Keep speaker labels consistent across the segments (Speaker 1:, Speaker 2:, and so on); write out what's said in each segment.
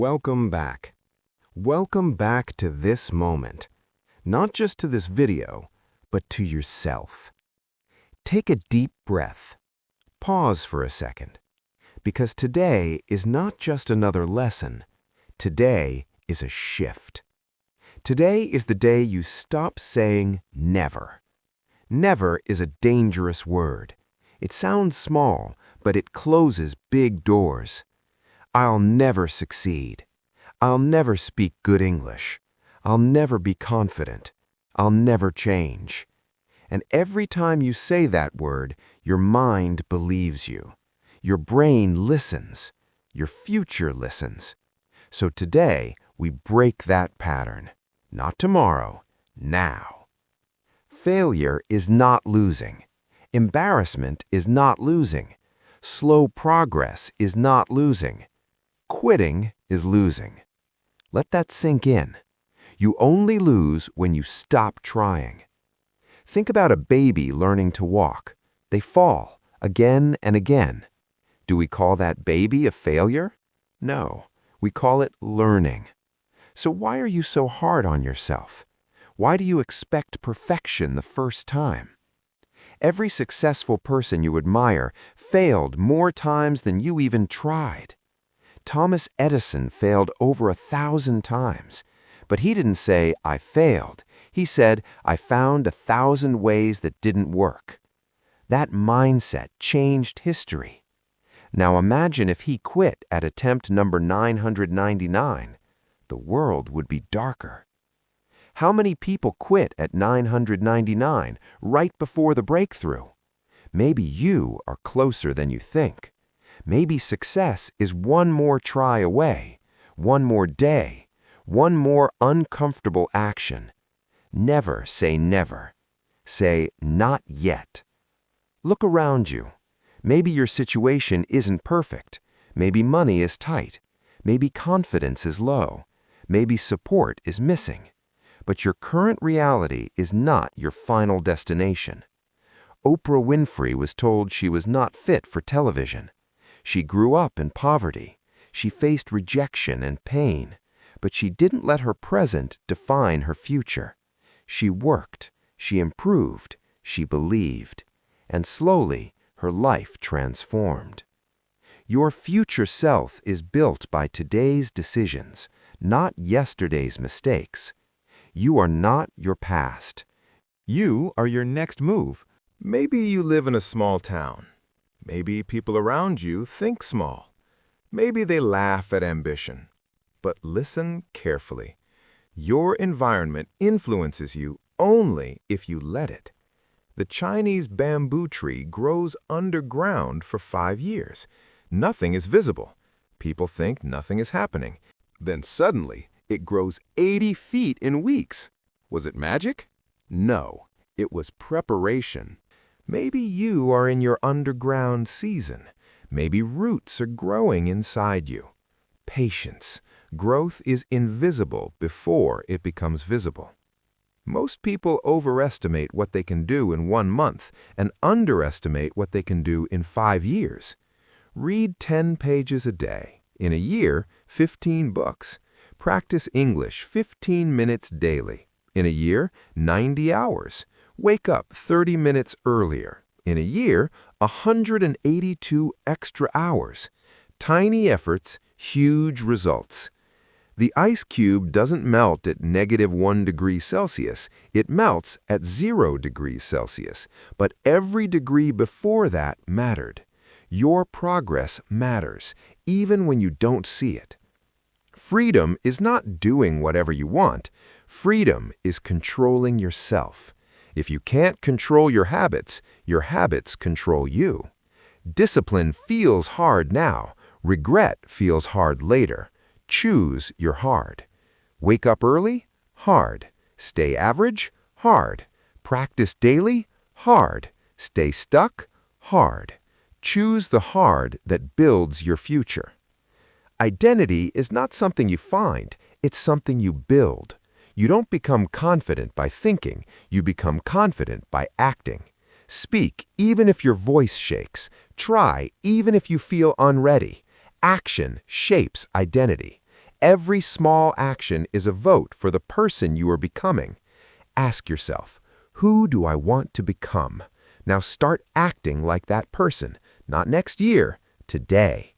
Speaker 1: Welcome back. Welcome back to this moment. Not just to this video, but to yourself. Take a deep breath. Pause for a second. Because today is not just another lesson. Today is a shift. Today is the day you stop saying never. Never is a dangerous word. It sounds small, but it closes big doors. I'll never succeed. I'll never speak good English. I'll never be confident. I'll never change. And every time you say that word, your mind believes you. Your brain listens. Your future listens. So today, we break that pattern. Not tomorrow, now. Failure is not losing. Embarrassment is not losing. Slow progress is not losing. Quitting is losing. Let that sink in. You only lose when you stop trying. Think about a baby learning to walk. They fall again and again. Do we call that baby a failure? No, we call it learning. So why are you so hard on yourself? Why do you expect perfection the first time? Every successful person you admire failed more times than you even tried. Thomas Edison failed over 1,000 times, but he didn't say, "I failed." He said, "I found 1,000 ways that didn't work." That mindset changed history. Now imagine if he quit at attempt number 999. The world would be darker. How many people quit at 999 right before the breakthrough? Maybe you are closer than you think. Maybe success is one more try away, one more day, one more uncomfortable action. Never say never. Say not yet. Look around you. Maybe your situation isn't perfect. Maybe money is tight. Maybe confidence is low. Maybe support is missing. But your current reality is not your final destination. Oprah Winfrey was told she was not fit for television. She grew up in poverty. She faced rejection and pain, but she didn't let her present define her future. She worked, she improved, she believed, and slowly her life transformed. Your future self is built by today's decisions, not yesterday's mistakes. You are not your past.
Speaker 2: You are your next move. Maybe you live in a small town. Maybe people around you think small. Maybe they laugh at ambition. But listen carefully. Your environment influences you only if you let it. The Chinese bamboo tree grows underground for 5 years. Nothing is visible. People think nothing is happening. Then suddenly, it grows 80 feet in weeks. Was it magic? No, it was preparation. Maybe you are in your underground season. Maybe roots are growing inside you. Patience. Growth is invisible before it becomes visible. Most people overestimate what they can do in 1 month and underestimate what they can do in 5 years. Read 10 pages a day. In a year, 15 books. Practice English 15 minutes daily. In a year, 90 hours. Wake up 30 minutes earlier. In a year, 182 extra hours. Tiny efforts, huge results. The ice cube doesn't melt at -1 degree Celsius. It melts at 0 degrees Celsius. But every degree before that mattered. Your progress matters, even when you don't see it. Freedom is not doing whatever you want. Freedom is controlling yourself. If you can't control your habits control you. Discipline feels hard now. Regret feels hard later. Choose your hard. Wake up early? Hard. Stay average? Hard. Practice daily? Hard. Stay stuck? Hard. Choose the hard that builds your future. Identity is not something you find, it's something you build. You don't become confident by thinking, you become confident by acting. Speak even if your voice shakes. Try even if you feel unready. Action shapes identity.
Speaker 1: Every small action is a vote for the person you are becoming. Ask yourself, who do I want to become? Now start acting like that person, not next year, today.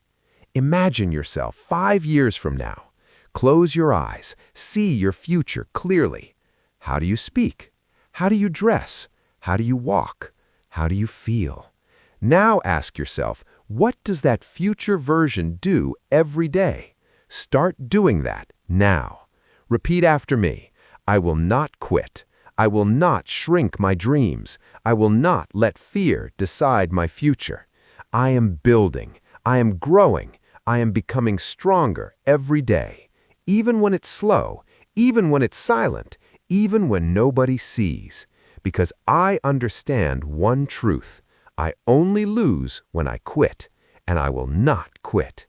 Speaker 1: Imagine yourself 5 years from now. Close your eyes, see your future clearly. How do you speak? How do you dress? How do you walk? How do you feel? Now ask yourself, what does that future version do every day? Start doing that now. Repeat after me. I will not quit. I will not shrink my dreams. I will not let fear decide my future. I am building. I am growing. I am becoming stronger every day. Even when it's slow, even when it's silent, even when nobody sees. Because I understand one truth. I only lose when I quit, and I will not quit.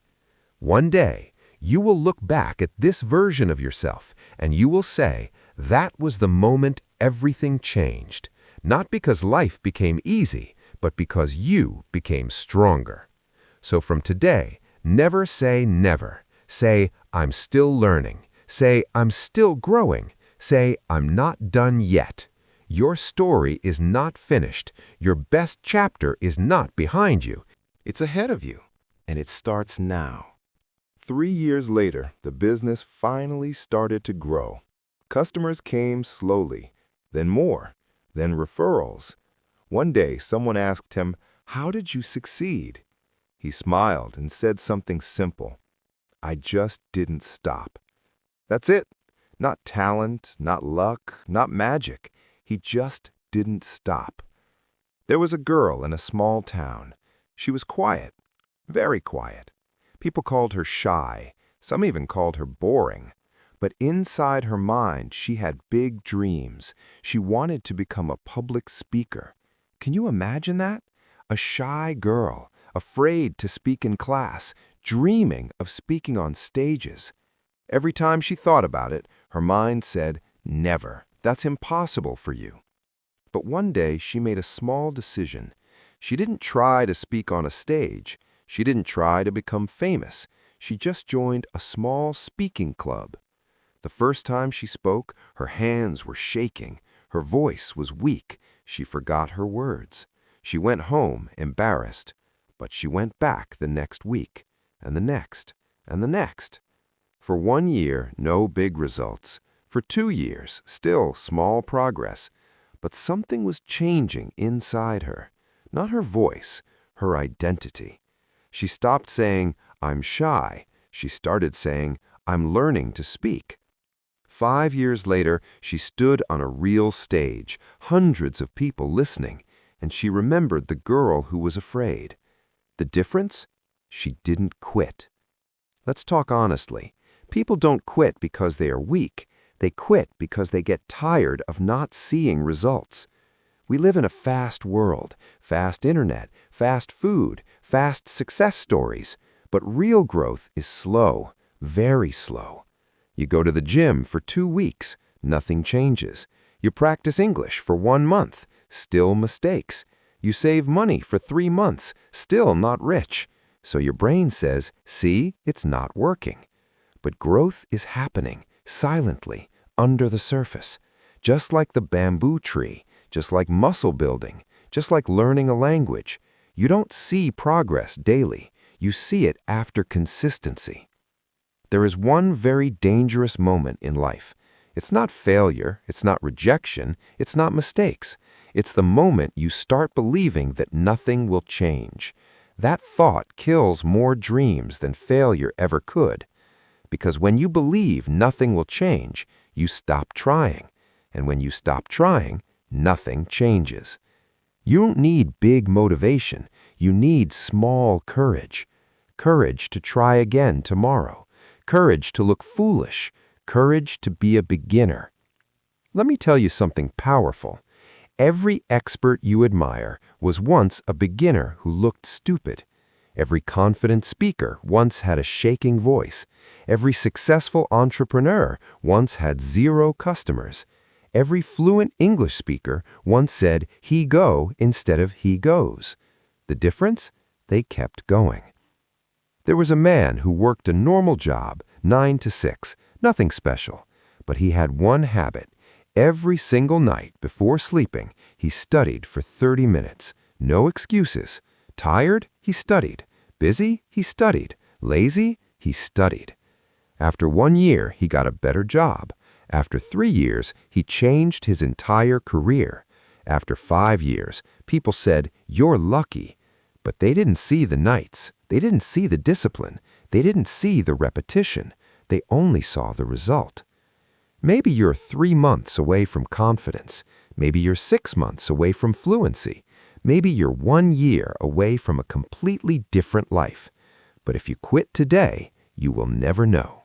Speaker 1: One day, you will look back at this version of yourself, and you will say, that was the moment everything changed. Not because life became easy, but because you became stronger. So from today, never say never. Say, I'm still learning. Say, I'm still growing. Say, I'm not done yet. Your story is not finished. Your best chapter is not behind you.
Speaker 2: It's ahead of you, and it starts now. 3 years later, the business finally started to grow. Customers came slowly, then more, then referrals. One day, someone asked him, "How did you succeed?" He smiled and said something simple. "I just didn't stop." That's it. Not talent, not luck, not magic. He just didn't stop. There was a girl in a small town. She was quiet, very quiet. People called her shy. Some even called her boring. But inside her mind, she had big dreams. She wanted to become a public speaker. Can you imagine that? A shy girl, afraid to speak in class, dreaming of speaking on stages. Every time she thought about it, her mind said, "Never. That's impossible for you." But one day, she made a small decision. She didn't try to speak on a stage. She didn't try to become famous. She just joined a small speaking club. The first time she spoke, her hands were shaking. Her voice was weak. She forgot her words. She went home embarrassed. But she went back the next week, and the next, and the next. For 1 year, no big results. For 2 years, still small progress. But something was changing inside her. Not her voice, her identity. She stopped saying, "I'm shy." She started saying, "I'm learning to speak." 5 years later, she stood on a real stage, hundreds of people listening, and she remembered the girl who was afraid. The difference? She didn't quit. Let's talk honestly. People don't quit because they are weak. They quit because they get tired of not seeing results. We live in a fast world, fast internet, fast food, fast success stories. But real growth is slow, very slow. You go to the gym for 2 weeks, nothing changes. You practice English for 1 month, still mistakes. You save money for 3 months, still not rich. So your brain says, "See, it's not working." But growth is happening, silently, under the surface. Just like the bamboo tree, just like muscle building, just like learning a language. You don't see progress daily. You see it after consistency. There is one very dangerous moment in life. It's not failure, it's not rejection, it's not mistakes. It's the moment you start believing that nothing will change. That thought kills more dreams than failure ever could. Because when you believe nothing will change, you stop trying. And when you stop trying, nothing changes. You don't need big motivation. You need small courage. Courage to try again tomorrow. Courage to look foolish. Courage to be a beginner. Let me tell you something powerful. Every expert you admire was once a beginner who looked stupid. Every confident speaker once had a shaking voice. Every successful entrepreneur once had 0 customers. Every fluent English speaker once said he go instead of he goes. The difference? They kept going. There was a man who worked a normal job,
Speaker 1: 9 to 6, nothing special. But he had one habit. Every single night before sleeping, he studied for 30 minutes. No excuses. Tired? He studied. Busy? He studied. Lazy? He studied. After 1 year, he got a better job. After 3 years, he changed his entire career. After 5 years, people said, "You're lucky." But they didn't see the nights. They didn't see the discipline. They didn't see the repetition. They only saw the result. Maybe you're 3 months away from confidence. Maybe you're 6 months away from fluency. Maybe you're 1 year away from a completely different life. But if you quit today, you will never know.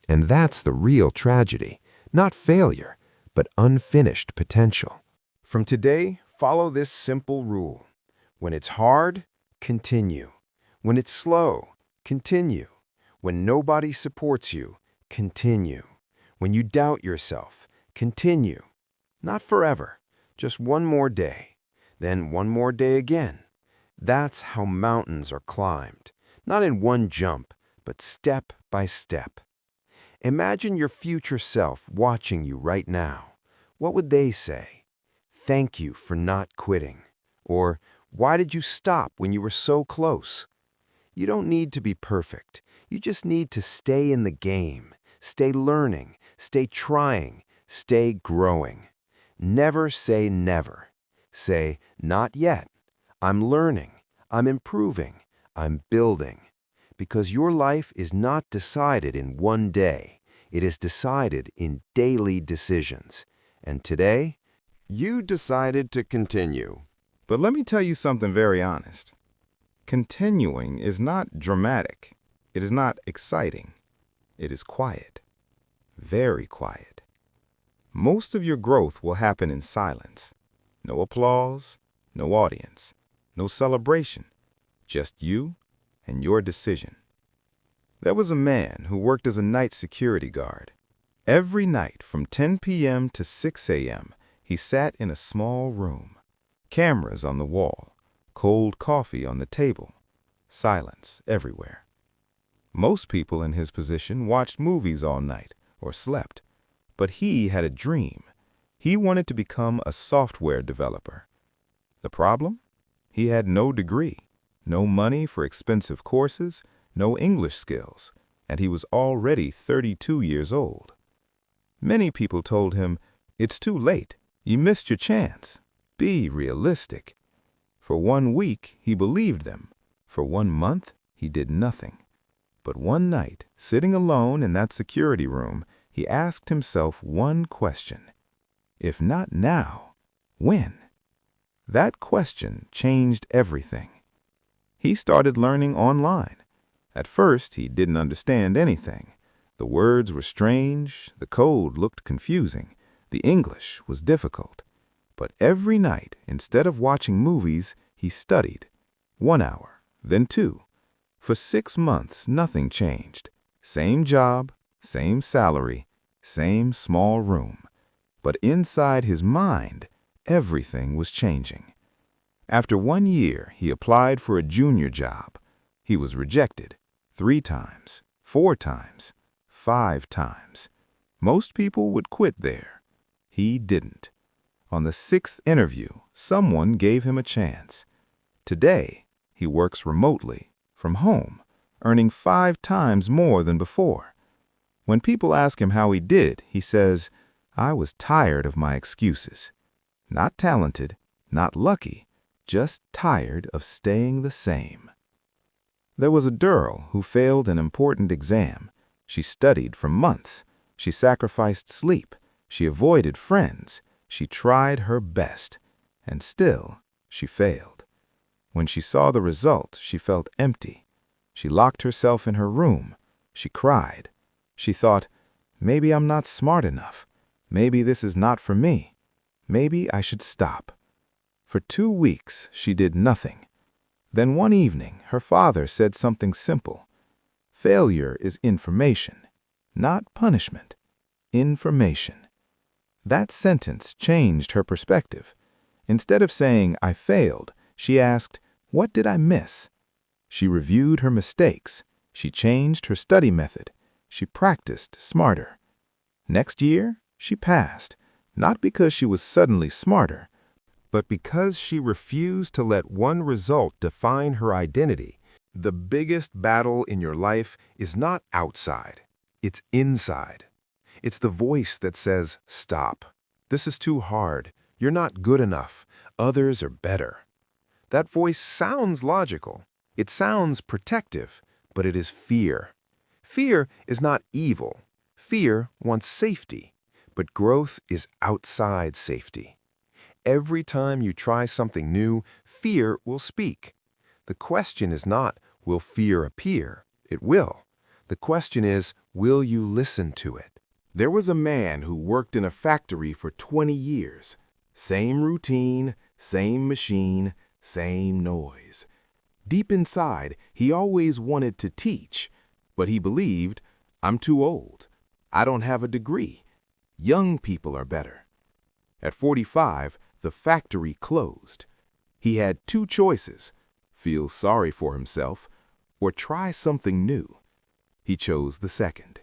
Speaker 1: And that's the real tragedy. Not failure, but unfinished potential.
Speaker 2: From today, follow this simple rule. When it's hard, continue. When it's slow, continue. When nobody supports you, continue. When you doubt yourself, continue. Not forever, just one more day. Then one more day again. That's how mountains are climbed. Not in one jump, but step by step. Imagine your future self watching you right now. What would they say? Thank you for not quitting. Or, why did you stop when you were so close? You don't need to be perfect. You just need to stay in the game, stay learning, stay trying, stay growing. Never say never. Say, not yet. I'm learning. I'm improving. I'm building. Because your life is not decided in one day. It is decided in daily decisions. And today, you decided to continue.
Speaker 3: But let me tell you something very honest. Continuing is not dramatic. It is not exciting. It is quiet. Very quiet. Most of your growth will happen in silence. No applause, no audience, no celebration. Just you and your decision. There was a man who worked as a night security guard. Every night from 10 p.m. to 6 a.m., he sat in a small room. Cameras on the wall, cold coffee on the table, silence everywhere. Most people in his position watched movies all night or slept, but he had a dream. He wanted to become a software developer. The problem? He had no degree, no money for expensive courses, no English skills, and he was already 32 years old. Many people told him, "It's too late. You missed your chance. Be realistic." For 1 week, he believed them. For 1 month, he did nothing. But one night, sitting alone in that security room, he asked himself one question. If not now, when? That question changed everything. He started learning online. At first, he didn't understand anything. The words were strange, the code looked confusing, the English was difficult. But every night, instead of watching movies, he studied. 1 hour, then 2. For 6 months, nothing changed. Same job, same salary, same small room. But inside his mind, everything was changing. After 1 year, he applied for a junior job. He was rejected 3 times, 4 times, 5 times. Most people would quit there. He didn't. On the 6th interview, someone gave him a chance. Today, he works remotely, from home, earning 5 times more than before. When people ask him how he did, he says, "I was tired of my excuses." Not talented, not lucky, just tired of staying the same. There was a girl who failed an important exam. She studied for months. She sacrificed sleep. She avoided friends. She tried her best. And still, she failed. When she saw the result, she felt empty. She locked herself in her room. She cried. She thought, maybe I'm not smart enough. Maybe this is not for me. Maybe I should stop. For 2 weeks, she did nothing. Then one evening, her father said something simple. Failure is information, not punishment. Information. That sentence changed her perspective. Instead of saying, I failed, she asked, what did I miss? She reviewed her mistakes. She changed her study method. She practiced smarter. Next year, she passed, not because she was suddenly smarter,
Speaker 2: But because she refused to let one result define her identity. The biggest battle in your life is not outside, it's inside. It's the voice that says, "Stop. This is too hard. You're not good enough. Others are better." That voice sounds logical. It sounds protective, but it is fear. Fear is not evil. Fear wants safety, but growth is outside safety. Every time you try something new, fear will speak. The question is not, will fear appear? It will. The question is, will you listen to it?
Speaker 3: There was a man who worked in a factory for 20 years. Same routine, same machine, same noise. Deep inside, he always wanted to teach, but he believed, I'm too old. I don't have a degree. Young people are better. At 45, the factory closed. He had two choices, feel sorry for himself or try something new. He chose the second.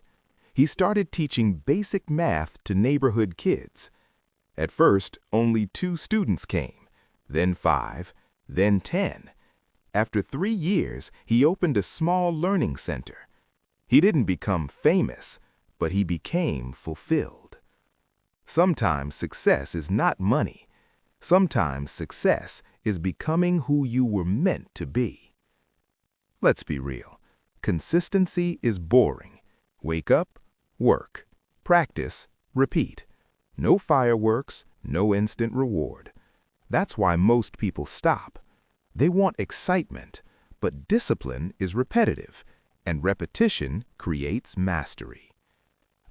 Speaker 3: He started teaching basic math to neighborhood kids. At first, only 2 students came, then 5, then 10. After 3 years, he opened a small learning center. He didn't become famous, but he became fulfilled. Sometimes success is not money. Sometimes success is becoming who you were meant to be. Let's be real. Consistency is boring. Wake up, work, practice, repeat. No fireworks, no instant reward. That's why most people stop. They want excitement, but discipline is repetitive, and repetition creates mastery.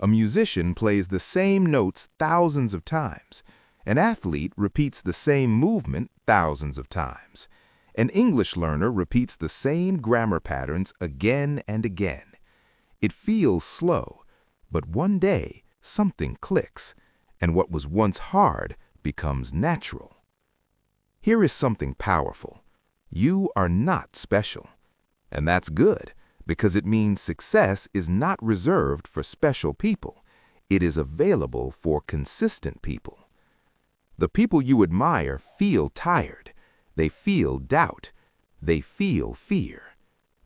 Speaker 3: A musician plays the same notes thousands of times. An athlete repeats the same movement thousands of times. An English learner repeats the same grammar patterns again and again. It feels slow, but one day something clicks, and what was once hard becomes natural. Here is something powerful. You are not special. And that's good, because it means success is not reserved for special people. It is available for consistent people. The people you admire feel tired. They feel doubt. They feel fear.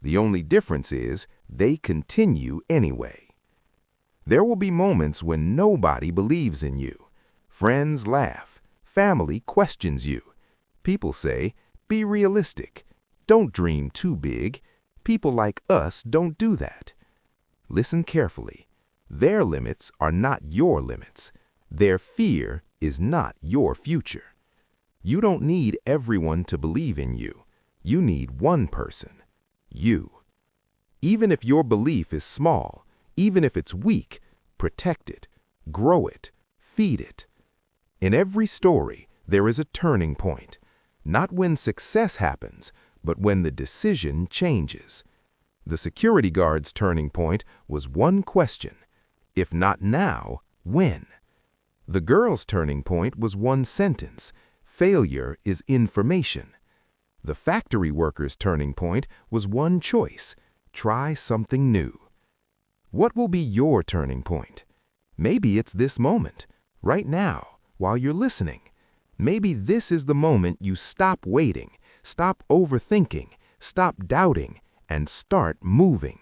Speaker 3: The only difference is they continue anyway. There will be moments when nobody believes in you. Friends laugh. Family questions you. People say, be realistic. Don't dream too big. People like us don't do that. Listen carefully. Their limits are not your limits. Their fear is not your future. You don't need everyone to believe in you. You need one person, you. Even if your belief is small, even if it's weak, protect it, grow it, feed it. In every story, there is a turning point. Not when success happens, but when the decision changes. The security guard's turning point was one question. If not now, when? The girl's turning point was one sentence. Failure is information. The factory worker's turning point was one choice. Try something new. What will be your turning point? Maybe it's this moment, right now, while you're listening. Maybe this is the moment you stop waiting, stop overthinking, stop doubting, and start moving.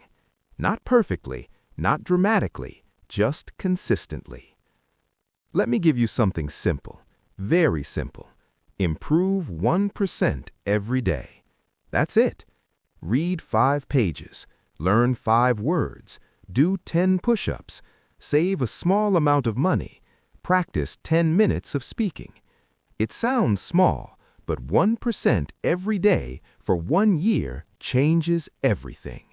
Speaker 3: Not perfectly, not dramatically, just consistently. Let me give you something simple, very simple. Improve 1% every day. That's it. Read 5 pages, learn 5 words, do 10 push-ups, save a small amount of money, practice 10 minutes of speaking. It sounds small, but 1% every day for 1 year changes everything.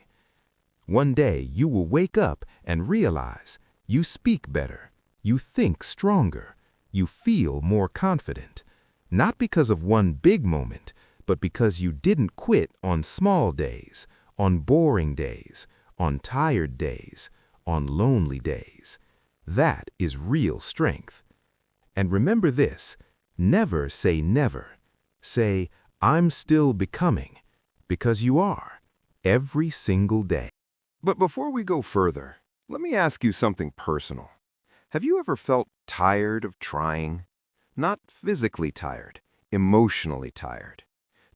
Speaker 3: One day you will wake up and realize you speak better, you think stronger, you feel more confident. Not because of one big moment, but because you didn't quit on small days, on boring days, on tired days, on lonely days. That is real strength. And remember this, never say never. Say, I'm still becoming, because you are, every single day.
Speaker 2: But before we go further, Let me ask you something personal. Have you ever felt tired of trying? Not physically tired, emotionally tired.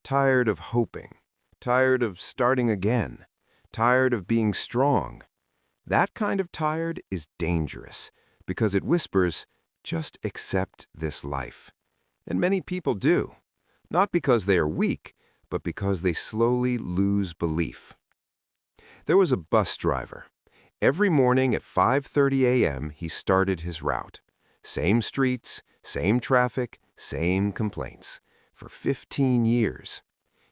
Speaker 2: Tired of hoping. Tired of starting again. Tired of being strong. That kind of tired is dangerous because it whispers, just accept this life. And many people do, not because they are weak, but because they slowly lose belief. There was a bus driver. Every morning at 5:30 a.m. he started his route. Same streets, same traffic, same complaints. For 15 years.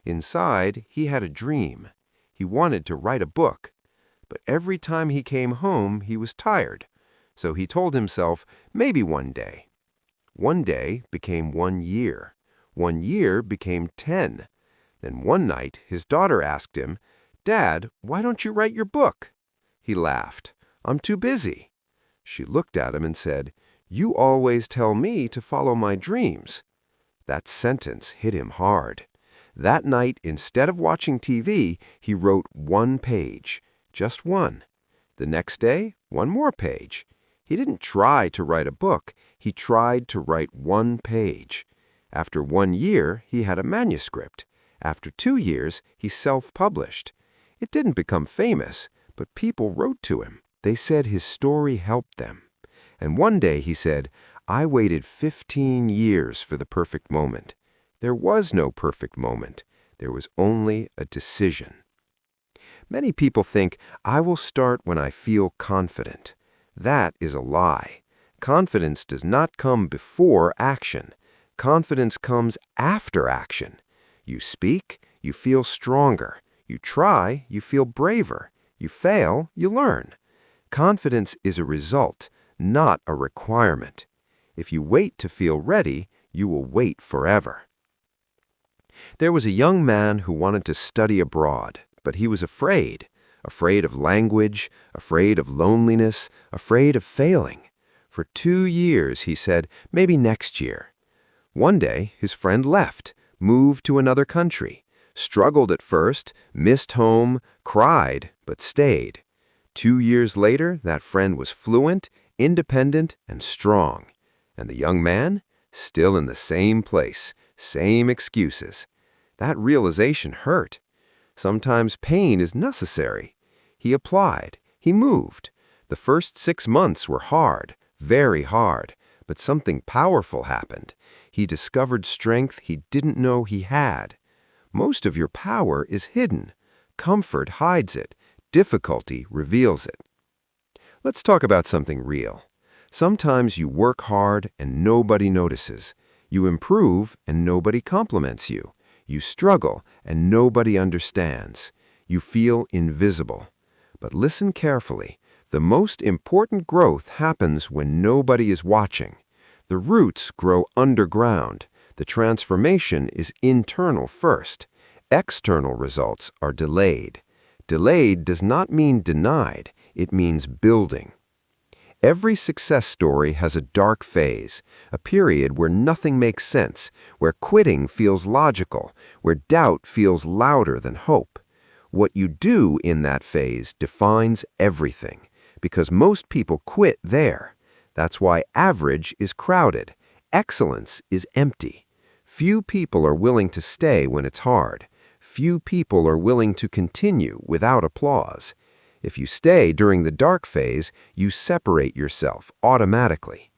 Speaker 2: Inside, he had a dream. He wanted to write a book. But every time he came home, he was tired. So he told himself, maybe one day. One day became 1 year. 1 year became 10. Then one night, his daughter asked him, "Dad, why don't you write your book?" He laughed. "I'm too busy." She looked at him and said, "You always tell me to follow my dreams." That sentence hit him hard. That night, instead of watching TV, he wrote 1 page. Just 1. The next day, 1 more page. He didn't try to write a book. He tried to write 1 page. After 1 year, he had a manuscript. After 2 years, he self-published. It didn't become famous, but people wrote to him. They said his story helped them. And one day he said, "I waited 15 years for the perfect moment." There was no perfect moment. There was only a decision. Many people think, "I will start when I feel confident." That is a lie. Confidence does not come before action. Confidence comes after action. You speak, you feel stronger. You try, you feel braver. You fail, you learn. Confidence is a result, not a requirement. If you wait to feel ready, you will wait forever. There was a young man who wanted to study abroad, but he was afraid. Afraid of language, afraid of loneliness, afraid of failing. For 2 years he said, maybe next year. One day his friend left, moved to another country, struggled at first, missed home, cried, but stayed. 2 years later, that friend was fluent, independent, and strong. And the young man? Still in the same place, same excuses. That realization hurt. Sometimes pain is necessary. He applied. He moved. The first 6 months were hard, very hard, but something powerful happened. He discovered strength he didn't know he had. Most of your power is hidden. Comfort hides it. Difficulty reveals it. Let's talk about something real. Sometimes you work hard and nobody notices. You improve and nobody compliments you. You struggle and nobody understands. You feel invisible. But listen carefully. The most important growth happens when nobody is watching. The roots grow underground. The transformation is internal first. External results are delayed. Delayed does not mean denied. It means building. Every success story has a dark phase, a period where nothing makes sense, where quitting feels logical, where doubt feels louder than hope. What you do in that phase defines everything, because most people quit there. That's why average is crowded. Excellence is empty. Few people are willing to stay when it's hard. Few people are willing to continue without applause. If you stay during the dark phase, you separate yourself automatically.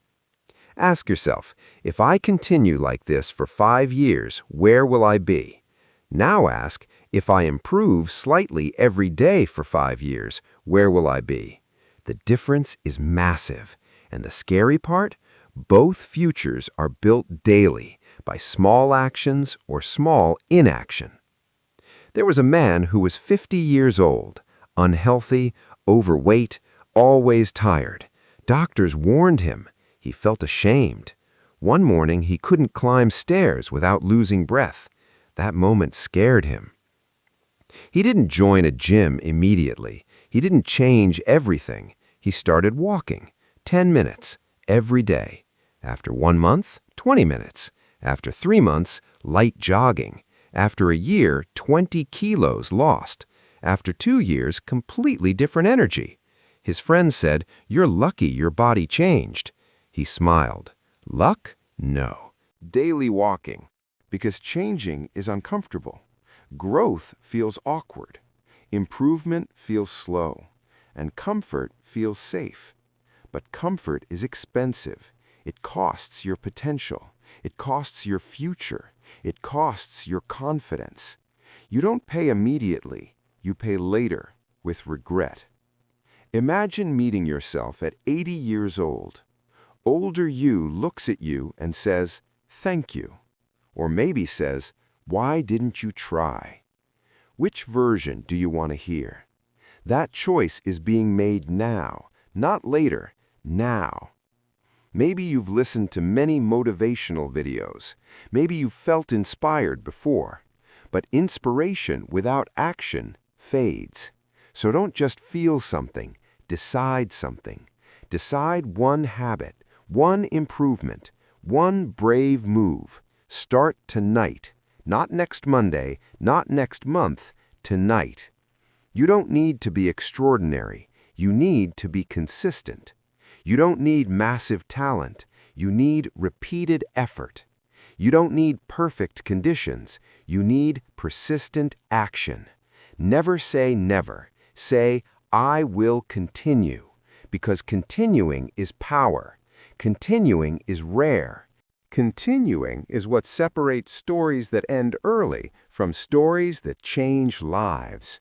Speaker 2: Ask yourself, if I continue like this for 5 years, where will I be? Now ask, if I improve slightly every day for 5 years, where will I be? The difference is massive. And the scary part? Both futures are built daily by small actions or small inaction. There was a man who was 50 years old. Unhealthy, overweight, always tired. Doctors warned him. He felt ashamed. One morning, he couldn't climb stairs without losing breath. That moment scared him. He didn't join a gym immediately. He didn't change everything. He started walking, 10 minutes, every day. After 1 month, 20 minutes. After 3 months, light jogging. After a year, 20 kilos lost. After 2 years, completely different energy.
Speaker 1: His friend said, "You're lucky your body changed." He smiled. Luck? No.
Speaker 2: Daily walking, because changing is uncomfortable. Growth feels awkward. Improvement feels slow. And comfort feels safe. But comfort is expensive. It costs your potential. It costs your future. It costs your confidence. You don't pay immediately. You pay later, with regret. Imagine meeting yourself at 80 years old. Older you looks at you and says, "Thank you." Or maybe says, "Why didn't you try?" Which version do you want to hear? That choice is being made now, not later, now. Maybe you've listened to many motivational videos. Maybe you've felt inspired before. But inspiration without action fades. So don't just feel something, decide something. Decide one habit, one improvement, one brave move. Start tonight, not next Monday, not next month, tonight. You don't need to be extraordinary. You need to be consistent. You don't need massive talent. You need repeated effort. You don't need perfect conditions. You need persistent action. Never say never. Say, "I will continue," because continuing is power. Continuing is rare. Continuing is what separates stories that end early from stories that change lives.